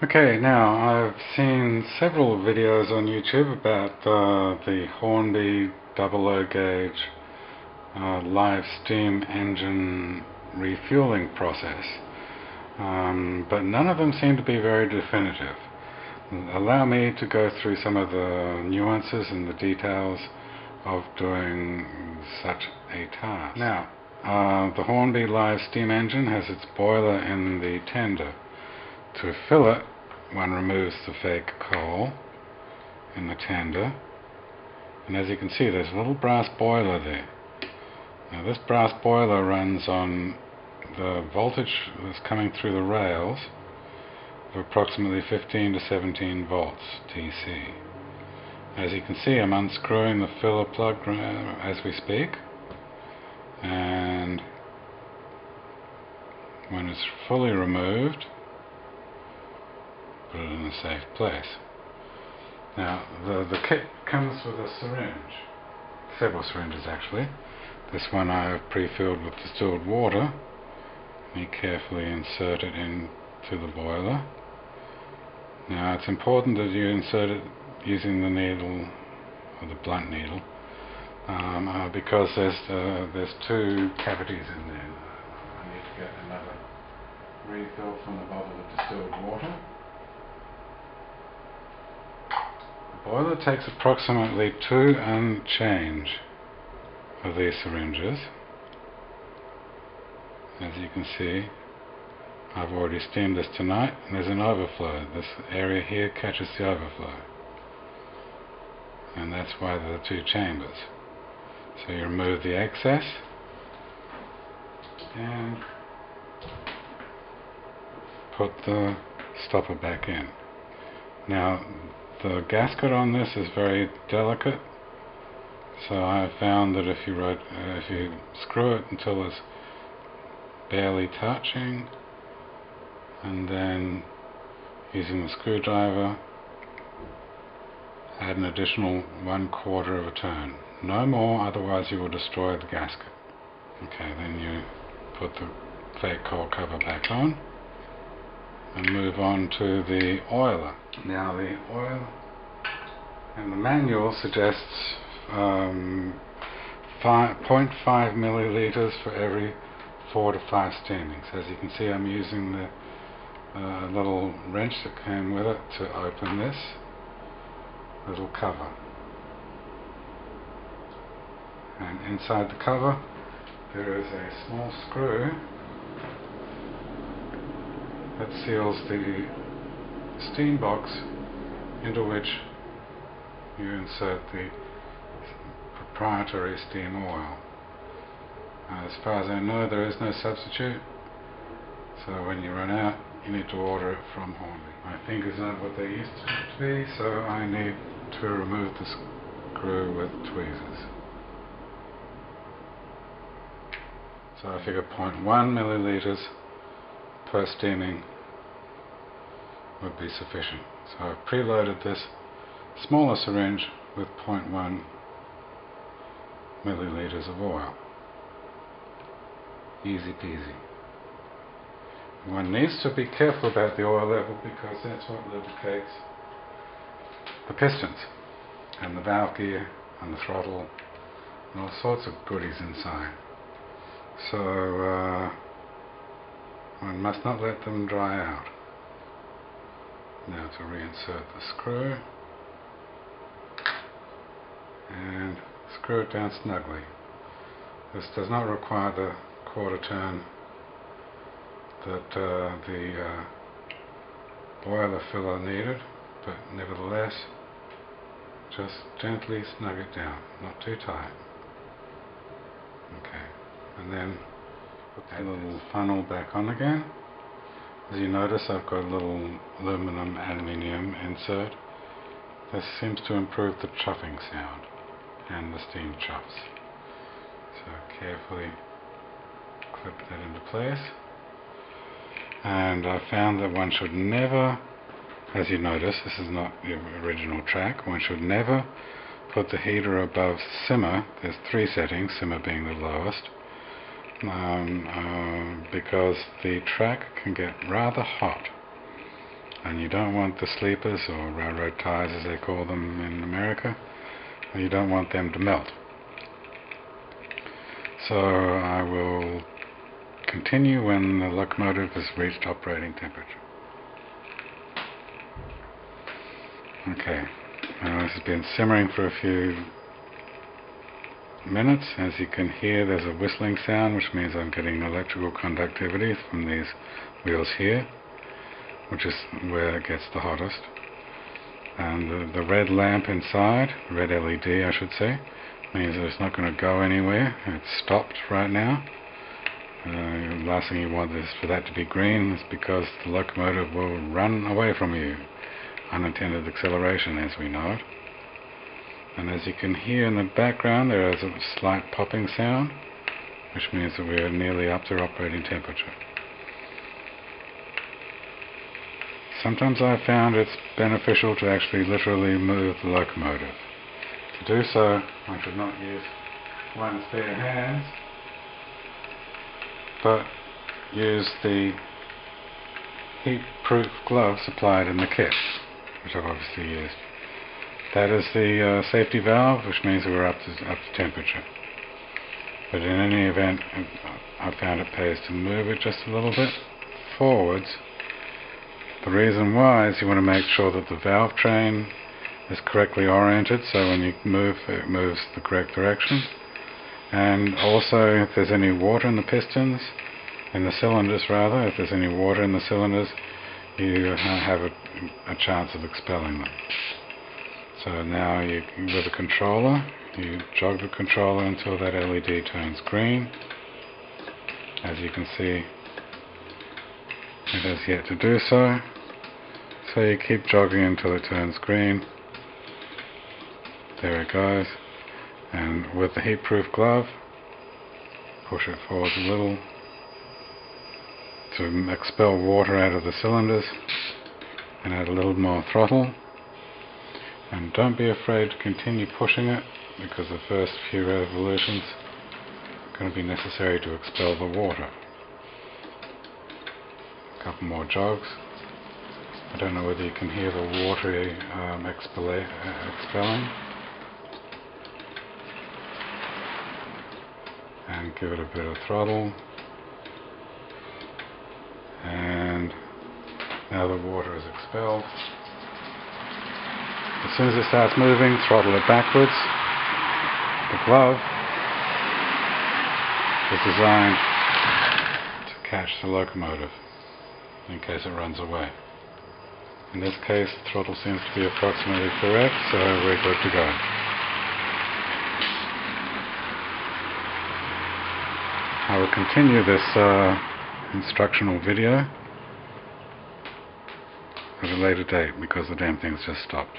Okay, now I've seen several videos on YouTube about the Hornby 00 gauge live steam engine refueling process, but none of them seem to be very definitive. Allow me to go through some of the nuances and the details of doing such a task. Now, the Hornby Live Steam engine has its boiler in the tender. To fill it, one removes the fake coal in the tender, and as you can see there's a little brass boiler there. Now this brass boiler runs on the voltage that's coming through the rails of approximately 15 to 17 volts DC. As you can see, I'm unscrewing the filler plug as we speak, and when it's fully removed, put it in a safe place. Now the kit comes with a syringe, several syringes actually. This one I have pre-filled with distilled water. You carefully insert it into the boiler. Now it's important that you insert it using the needle, or the blunt needle, because there's two cavities in there. I need to get another refill from the bottle of distilled water. The boiler takes approximately 2 and change of these syringes. As you can see, I've already steamed this tonight, and there's an overflow. This area here catches the overflow, and that's why there are 2 chambers. So you remove the excess and put the stopper back in. Now the gasket on this is very delicate, so I have found that if you screw it until it's barely touching, and then using the screwdriver add an additional 1/4 of a turn. No more, otherwise you will destroy the gasket. Okay, then you put the fake coal cover back on and move on to the oiler. Now the oil, and the manual suggests 0.5 milliliters for every 4 to 5 steamings. As you can see, I'm using the little wrench that came with it to open this little cover. And inside the cover there is a small screw that seals the steam box into which you insert the proprietary steam oil. As far as I know, there is no substitute, so when you run out you need to order it from Hornby. My fingers aren't what they used to be, so I need to remove the screw with tweezers. So I figure 0.1 milliliters per steaming would be sufficient. So I've preloaded this smaller syringe with 0.1 milliliters of oil. Easy peasy. One needs to be careful about the oil level, because that's what lubricates the pistons and the valve gear and the throttle and all sorts of goodies inside. So one must not let them dry out. Now to reinsert the screw and screw it down snugly. This does not require the 1/4 turn that the boiler filler needed, but nevertheless just gently snug it down, not too tight. Okay, and then put the little funnel back on again. As you notice, I've got a little aluminium insert. This seems to improve the chuffing sound and the steam chuffs. So carefully clip that into place. And I found that one should never, as you notice, this is not the original track, one should never put the heater above simmer. There's 3 settings, simmer being the lowest, because the track can get rather hot and you don't want the sleepers, or railroad ties as they call them in America, and you don't want them to melt. So I will continue when the locomotive has reached operating temperature. Okay, now this has been simmering for a few minutes. As you can hear, there's a whistling sound, which means I'm getting electrical conductivity from these wheels here, which is where it gets the hottest. And the red lamp inside, red LED I should say, means that it's not going to go anywhere. It's stopped right now. The last thing you want is for that to be green, is because the locomotive will run away from you. Unintended acceleration as we know it. And as you can hear in the background, there is a slight popping sound, which means that we are nearly up to operating temperature. Sometimes I've found it's beneficial to actually literally move the locomotive. To do so, I should not use one's bare hands, but use the heat-proof gloves supplied in the kit, which I've obviously used. That is the safety valve, which means that we're up to temperature. But in any event, I found it pays to move it just a little bit forwards. The reason why is you want to make sure that the valve train is correctly oriented, so when you move, it moves the correct direction. And also, if there's any water in the pistons, in the cylinders rather, if there's any water in the cylinders, you have a chance of expelling them. So now with the controller, you jog the controller until that LED turns green. As you can see, it has yet to do so. So you keep jogging until it turns green. There it goes. And with the heat-proof glove, push it forward a little to expel water out of the cylinders, and add a little more throttle. And don't be afraid to continue pushing it, because the first few revolutions are going to be necessary to expel the water. A couple more jogs. I don't know whether you can hear the water expelling. And give it a bit of throttle. And now the water is expelled. As soon as it starts moving, throttle it backwards. The glove is designed to catch the locomotive in case it runs away. In this case, the throttle seems to be approximately correct, so we're good to go. I will continue this instructional video at a later date because the damn thing's just stopped.